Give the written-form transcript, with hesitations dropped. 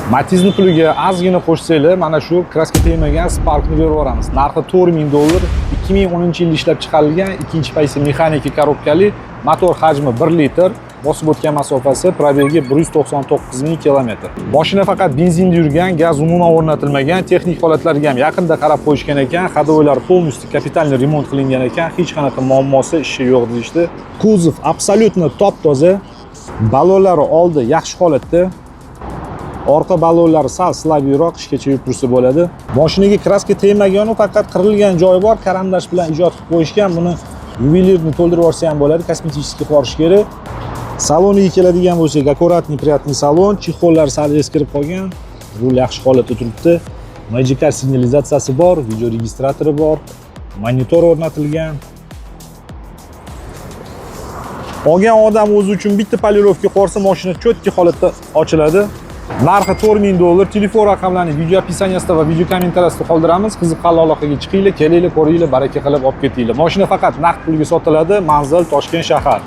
Matiz'ni puliga ozgina qo'shsanglar, mana shu kraska tegmagan Spark'ni berib yuboramiz. Narxi $4000. 2010-yilda ishlab chiqarilgan, ikkinchi paysi mexanik korobkali, motor hajmi 1 litr, bosib o'tgan masofasi probegi 199 kilometr. Mashina faqat benzinda yurgan, gaz umuman o'rnatilmagan, texnik holatlarga ham yaqinda qarab qo'yishgan ekan, hadovoylar полностью kapitalniy remont qilingan ekan, hech qanaqa muammosi, ishi yo'q deyishdi. Kuzov absolyutno top-toza, balonlari oldi yaxshi holatda. Orqa balonlari sal slabiyroq, ishgacha yurib tursa bo'ladi. Mashinaga kraska tegmagan, faqat qirilgan joyi bor, karandash bilan ijod qilib qo'yishgan. Buni yuvelirni to'ldirib yuborsa ham bo'ladi, kosmetik qorish kerak. Saloniga keladigan bo'lsak, akkuratniy, приятный salon, chexollar sal eskirib qolgan, rul yaxshi holatda turibdi. Magic Car signalizatsiyasi bor, video registratori bor, monitor o'rnatilgan. Olgan odam o'zi uchun bitta polirovka qilsa, mashina cho'tki holatda ochiladi. Narxi $4000. Telefon raqamlarini video описаниесida va video kommentariyasida qoldiramiz. Qiziqqan aloqaga chiqinglar, kelinglar, ko'ringlar, baraka qilib olib ketinglar. Mashina faqat naqd pulga sotiladi. Manzil Toshkent shahar.